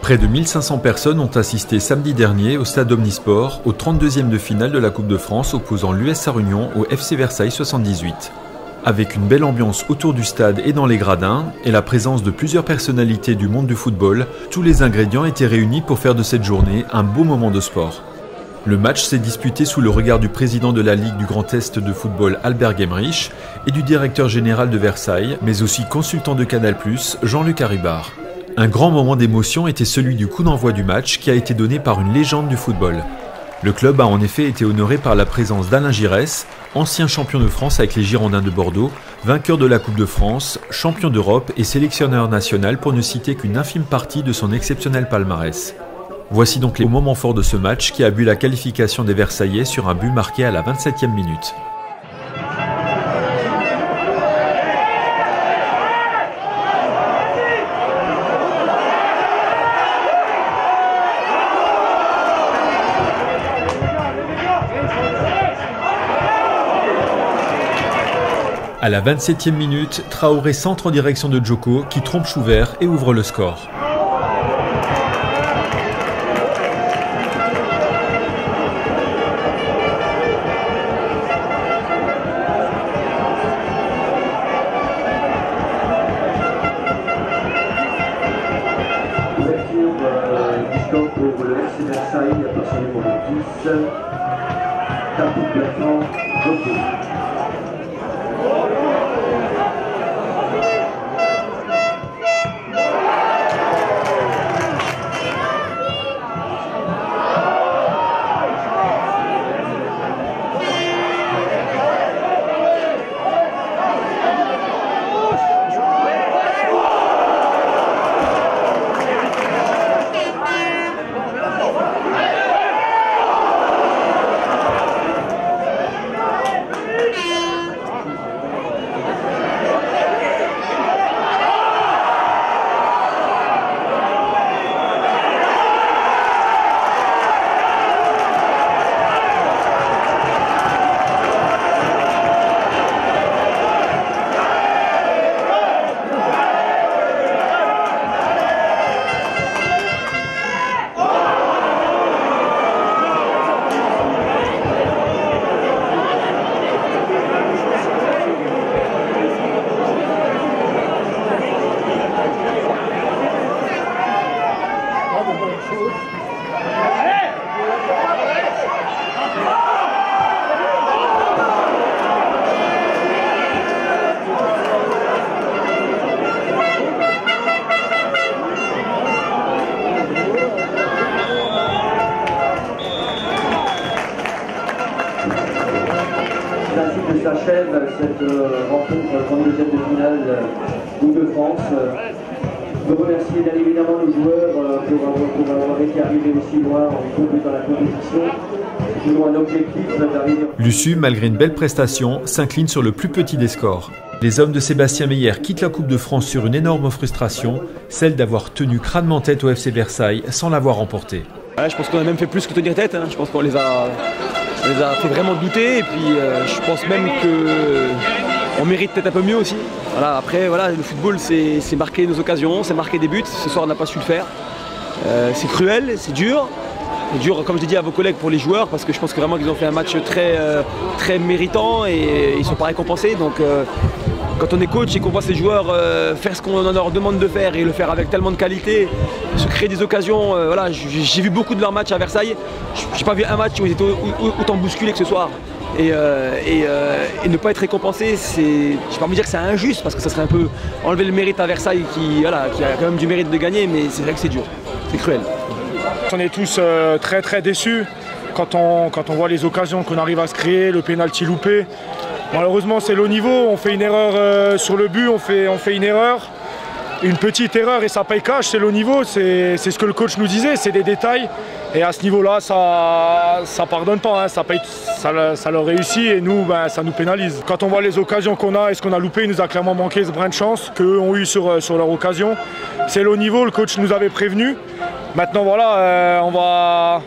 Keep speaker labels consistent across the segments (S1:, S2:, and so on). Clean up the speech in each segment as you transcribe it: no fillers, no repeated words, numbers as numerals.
S1: Près de 1500 personnes ont assisté samedi dernier au stade Omnisport au 32e de finale de la Coupe de France opposant l'US Sarre-Union au FC Versailles 78. Avec une belle ambiance autour du stade et dans les gradins et la présence de plusieurs personnalités du monde du football, tous les ingrédients étaient réunis pour faire de cette journée un beau moment de sport. Le match s'est disputé sous le regard du président de la Ligue du Grand Est de football Albert Gemrich et du directeur général de Versailles, mais aussi consultant de Canal+, Jean-Luc Haribard. Un grand moment d'émotion était celui du coup d'envoi du match qui a été donné par une légende du football. Le club a en effet été honoré par la présence d'Alain Giresse, ancien champion de France avec les Girondins de Bordeaux, vainqueur de la Coupe de France, champion d'Europe et sélectionneur national pour ne citer qu'une infime partie de son exceptionnel palmarès. Voici donc les moments forts de ce match qui a vu la qualification des Versaillais sur un but marqué à la 27e minute. À la 27e minute, Traoré centre en direction de Djoko qui trompe Chouvert et ouvre le score.
S2: Ouverture du score pour le FC Versailles à partir du numéro 10, tapis plaquant, Djoko. Ainsi que s'achève cette rencontre 32e de finale Coupe de France. Je veux remercier bien évidemment nos joueurs pour avoir été arrivés aussi loin dans la compétition. C'est toujours un objectif d'arriver.
S1: Luçu, malgré une belle prestation, s'incline sur le plus petit des scores. Les hommes de Sébastien Meyer quittent la Coupe de France sur une énorme frustration, celle d'avoir tenu crânement tête au FC Versailles sans l'avoir remporté.
S3: Ouais, je pense qu'on a même fait plus que tenir tête, hein. Je pense qu'on les a fait vraiment douter et puis je pense même qu'on mérite peut-être un peu mieux aussi. Voilà, après, voilà, le football c'est marquer nos occasions, c'est marquer des buts. Ce soir on n'a pas su le faire. C'est cruel, c'est dur. C'est dur, comme je l'ai dit à vos collègues, pour les joueurs parce que je pense que vraiment qu'ils ont fait un match très méritant et ils ne sont pas récompensés. Donc quand on est coach et qu'on voit ces joueurs faire ce qu'on leur demande de faire et le faire avec tellement de qualité, se créer des occasions, voilà, j'ai vu beaucoup de leurs matchs à Versailles. J'ai pas vu un match où ils étaient autant bousculés que ce soir. Et ne pas être récompensé, je ne vais pas me dire que c'est injuste parce que ça serait un peu enlever le mérite à Versailles qui a quand même du mérite de gagner, mais c'est vrai que c'est dur, c'est cruel.
S4: On est tous très déçus quand on voit les occasions qu'on arrive à se créer, le pénalty loupé. Malheureusement c'est le haut niveau, on fait une erreur sur le but, on fait une erreur. Une petite erreur et ça paye cash, c'est le haut niveau, c'est ce que le coach nous disait, c'est des détails. Et à ce niveau-là, ça pardonne pas, hein, ça leur réussit et nous, ben, ça nous pénalise. Quand on voit les occasions qu'on a et ce qu'on a loupé, il nous a clairement manqué ce brin de chance qu'eux ont eu sur leur occasion. C'est le haut niveau, le coach nous avait prévenu. Maintenant voilà, on va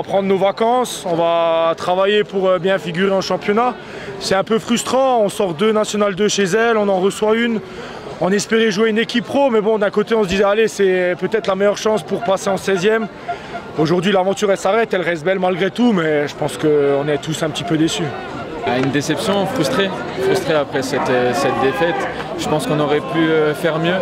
S4: prendre nos vacances, on va travailler pour bien figurer en championnat. C'est un peu frustrant, on sort 2 National 2 chez elle, on en reçoit une. On espérait jouer une équipe pro, mais bon, d'un côté, on se disait, allez, c'est peut-être la meilleure chance pour passer en 16e. Aujourd'hui, l'aventure, elle s'arrête, elle reste belle malgré tout, mais je pense qu'on est tous un petit peu déçus.
S5: Une déception, frustré après cette défaite. Je pense qu'on aurait pu faire mieux.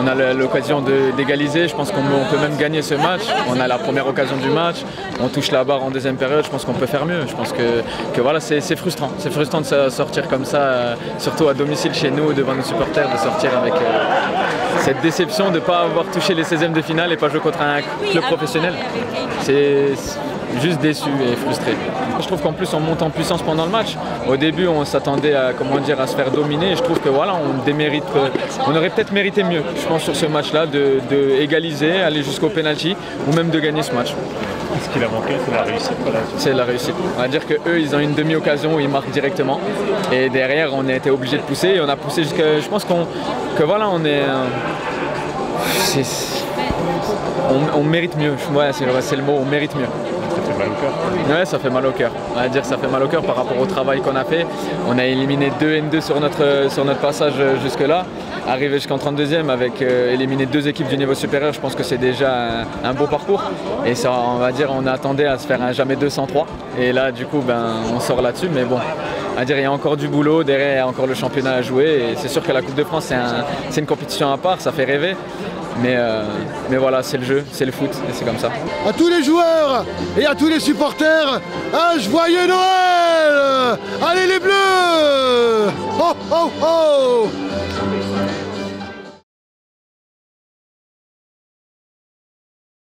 S5: On a l'occasion d'égaliser, je pense qu'on peut même gagner ce match. On a la première occasion du match, on touche la barre en deuxième période, je pense qu'on peut faire mieux. Je pense que voilà, c'est frustrant. C'est frustrant de sortir comme ça, surtout à domicile chez nous, devant nos supporters, de sortir avec cette déception de ne pas avoir touché les 16e de finale et pas jouer contre un club professionnel. C'est juste déçu et frustré. Je trouve qu'en plus on monte en puissance pendant le match. Au début on s'attendait à se faire dominer et je trouve que voilà, on aurait peut-être mérité mieux, je pense, sur ce match-là, de égaliser, aller jusqu'au penalty ou même de gagner ce match.
S6: Ce qu'il a manqué, c'est la réussite.
S5: C'est la réussite. On va dire qu'eux, ils ont une demi-occasion où ils marquent directement. Et derrière, on a été obligé de pousser. Et on a poussé jusqu'à... Je pense que voilà, on mérite mieux. Ouais, c'est le mot, on mérite mieux.
S6: Ça fait mal au cœur.
S5: Ouais, ça fait mal au cœur. On va dire que ça fait mal au cœur par rapport au travail qu'on a fait. On a éliminé 2 N2 sur notre passage jusque-là. Arriver jusqu'en 32e avec éliminer 2 équipes du niveau supérieur, je pense que c'est déjà un beau parcours. Et ça, on va dire, on attendait à se faire un jamais 203. Et là, du coup, on sort là-dessus. Mais bon, on va dire, il y a encore du boulot. Derrière, il y a encore le championnat à jouer. Et c'est sûr que la Coupe de France, c'est une compétition à part. Ça fait rêver. Mais voilà, c'est le jeu, c'est le foot, et c'est comme ça.
S7: À tous les joueurs et à tous les supporters, un joyeux Noël! Allez les Bleus! Oh oh oh!